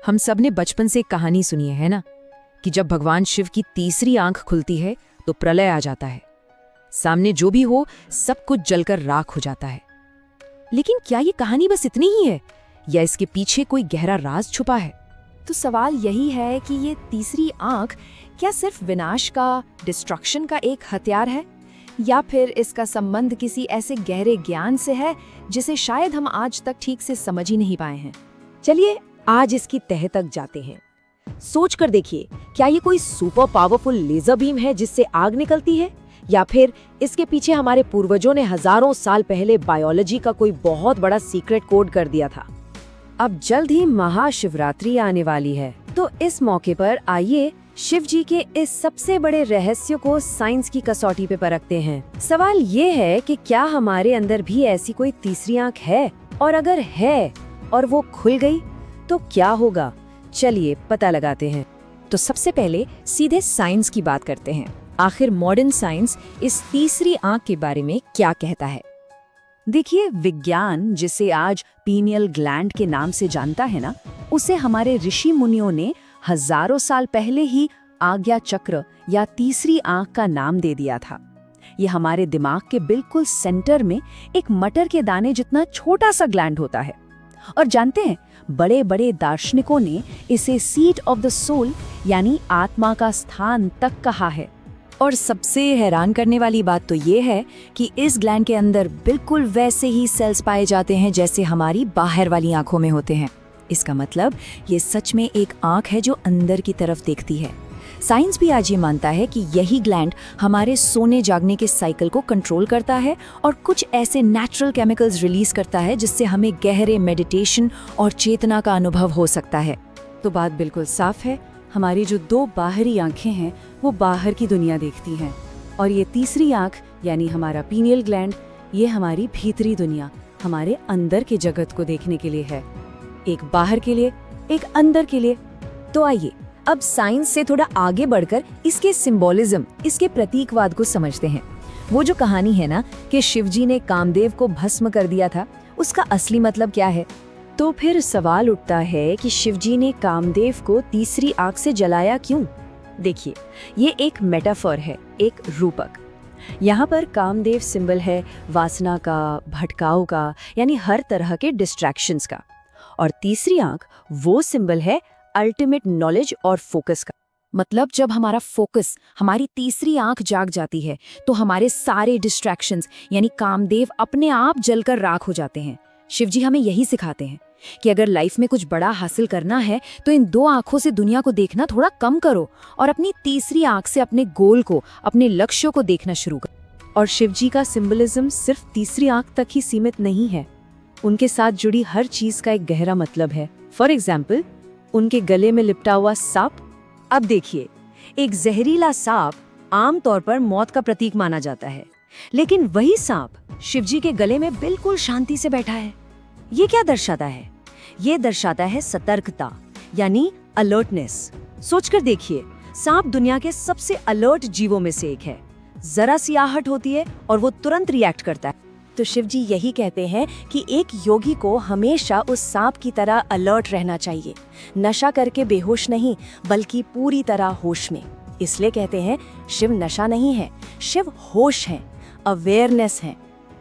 हम सब ने बचपन से एक कहानी सुनी है ना, कि जब भगवान शिव की तीसरी आंख खुलती है तो प्रलय आ जाता है। सामने जो भी हो सब कुछ जलकर राख हो जाता है। लेकिन क्या ये कहानी बस इतनी ही है या इसके पीछे कोई गहरा राज छुपा है? तो सवाल यही है कि ये तीसरी आंख क्या सिर्फ विनाश का, डिस्ट्रक्शन का एक हथियार है, या फिर इसका संबंध किसी ऐसे गहरे ज्ञान से है जिसे शायद हम आज तक ठीक से समझ ही नहीं पाए हैं। चलिए आज इसकी तह तक जाते हैं। सोच कर देखिए, क्या ये कोई सुपर पावरफुल लेजर बीम है जिससे आग निकलती है, या फिर इसके पीछे हमारे पूर्वजों ने हजारों साल पहले बायोलॉजी का कोई बहुत बड़ा सीक्रेट कोड कर दिया था। अब जल्द ही महाशिवरात्रि आने वाली है, तो इस मौके पर आइए शिव जी के इस सबसे बड़े रहस्य को साइंस की कसौटी पे परखते हैं। सवाल ये है कि क्या हमारे अंदर भी ऐसी कोई तीसरी आंख है, और अगर है और वो खुल गई तो क्या होगा? चलिए पता लगाते हैं। तो सबसे पहले सीधे साइंस की बात करते हैं। आखिर मॉडर्न साइंस इस तीसरी आंख के बारे में क्या कहता है? देखिए, विज्ञान जिसे आज पीनियल ग्लैंड के नाम से जानता है ना, उसे हमारे ऋषि मुनियों ने हजारों साल पहले ही आज्ञा चक्र या तीसरी आंख का नाम दे दिया था। ये हमारे दिमाग के बिल्कुल सेंटर में एक मटर के दाने जितना छोटा सा ग्लैंड होता है। और जानते हैं, बड़े बड़े दार्शनिकों ने इसे सीट ऑफ द सोल यानी आत्मा का स्थान तक कहा है। और सबसे हैरान करने वाली बात तो ये है कि इस ग्लैंड के अंदर बिल्कुल वैसे ही सेल्स पाए जाते हैं जैसे हमारी बाहर वाली आंखों में होते हैं। इसका मतलब ये सच में एक आंख है जो अंदर की तरफ देखती है। साइंस भी आज ये मानता है कि यही ग्लैंड हमारे सोने जागने के साइकिल को कंट्रोल करता है और कुछ ऐसे नेचुरल केमिकल्स रिलीज करता है जिससे हमें गहरे मेडिटेशन और चेतना का अनुभव हो सकता है। तो बात बिल्कुल साफ है, हमारी जो दो बाहरी आंखें हैं वो बाहर की दुनिया देखती हैं, और ये तीसरी आंख यानी हमारा पीनियल ग्लैंड, ये हमारी भीतरी दुनिया, हमारे अंदर के जगत को देखने के लिए है। एक बाहर के लिए, एक अंदर के लिए। तो आइए अब साइंस से थोड़ा आगे बढ़कर इसके सिंबोलिज्म, इसके प्रतीकवाद को समझते हैं। वो जो कहानी है ना कि शिवजी ने कामदेव को भस्म कर दिया था, उसका असली मतलब क्या है? तो फिर सवाल उठता है कि शिवजी ने कामदेव को तीसरी आंख से जलाया क्यों? देखिए, ये एक मेटाफर है, एक रूपक। यहाँ पर कामदेव सिंबल है वासना का, भटकाव का, यानी हर तरह के डिस्ट्रैक्शंस का, और तीसरी आंख वो सिंबल है अल्टीमेट नॉलेज और फोकस का। मतलब जब हमारा फोकस, हमारी तीसरी आंख जाग जाती है तो हमारे सारे डिस्ट्रैक्शंस यानी कामदेव अपने आप जलकर राख हो जाते हैं। शिवजी हमें यही सिखाते हैं कि अगर लाइफ में कुछ बड़ा हासिल करना है तो इन दो आंखों से दुनिया को देखना थोड़ा कम करो और अपनी तीसरी आंख से अपने गोल को, अपने लक्ष्यों को देखना शुरू करो। और शिवजी का सिंबलिज्म सिर्फ तीसरी आंख तक ही सीमित नहीं है, उनके साथ जुड़ी हर चीज का एक गहरा मतलब है। फॉर एग्जाम्पल, उनके गले में लिपटा हुआ सांप। अब देखिए, एक जहरीला सांप आमतौर पर मौत का प्रतीक माना जाता है, लेकिन वही सांप शिवजी के गले में बिल्कुल शांति से बैठा है। ये क्या दर्शाता है? ये दर्शाता है सतर्कता, यानी अलर्टनेस। सोचकर देखिए, सांप दुनिया के सबसे अलर्ट जीवों में से एक है। जरा सी आहट होती है और वो तुरंत रिएक्ट करता है। तो शिवजी यही कहते हैं कि एक योगी को हमेशा उस सांप की तरह अलर्ट रहना चाहिए, नशा करके बेहोश नहीं, बल्कि पूरी तरह होश में। इसलिए कहते हैं शिव नशा नहीं है, शिव होश है, अवेयरनेस है।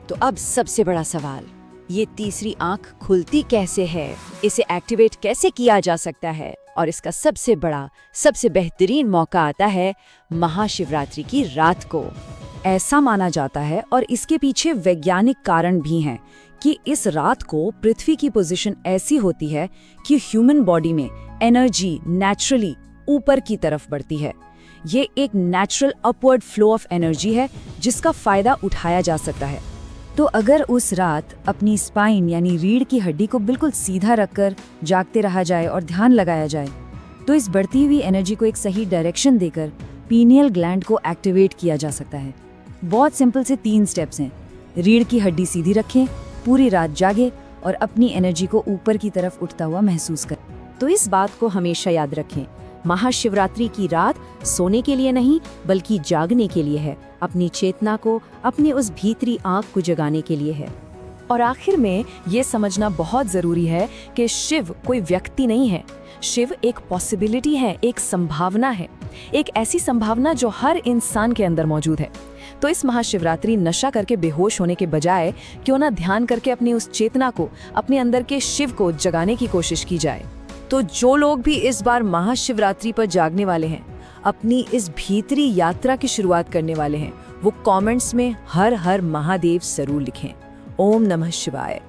तो अब सबसे बड़ा सवाल, ये तीसरी आंख खुलती कैसे है? इसे एक्टिवेट कैसे किया जा सकता है? और इसका सबसे बड़ा, सबसे बेहतरीन मौका आता है महाशिवरात्रि की रात को। ऐसा माना जाता है, और इसके पीछे वैज्ञानिक कारण भी हैं, कि इस रात को पृथ्वी की पोजीशन ऐसी होती है कि ह्यूमन बॉडी में एनर्जी नेचुरली ऊपर की तरफ बढ़ती है। ये एक natural upward flow of energy है जिसका फायदा उठाया जा सकता है। तो अगर उस रात अपनी स्पाइन यानी रीढ़ की हड्डी को बिल्कुल सीधा रखकर जागते रहा जाए और ध्यान लगाया जाए, तो इस बढ़ती हुई एनर्जी को एक सही डायरेक्शन देकर पीनियल ग्लैंड को एक्टिवेट किया जा सकता है। बहुत सिंपल से 3 स्टेप्स हैं। रीढ़ की हड्डी सीधी रखें, पूरी रात जागे और अपनी एनर्जी को ऊपर की तरफ उठता हुआ महसूस करें। तो इस बात को हमेशा याद रखें, महाशिवरात्रि की रात सोने के लिए नहीं बल्कि जागने के लिए है, अपनी चेतना को, अपने उस भीतरी आंख को जगाने के लिए है। और आखिर में ये समझना बहुत जरूरी है कि शिव कोई व्यक्ति नहीं है। शिव एक पॉसिबिलिटी है, एक संभावना है, एक ऐसी संभावना जो हर इंसान के अंदर मौजूद है। तो इस महाशिवरात्रि नशा करके बेहोश होने के बजाय क्यों ना ध्यान करके अपनी उस चेतना को, अपने अंदर के शिव को जगाने की कोशिश की जाए। तो जो लोग भी इस बार महाशिवरात्रि पर जागने वाले हैं, अपनी इस भीतरी यात्रा की शुरुआत करने वाले हैं, वो कमेंट्स में हर हर महादेव जरूर लिखें। ओम नमः शिवाय।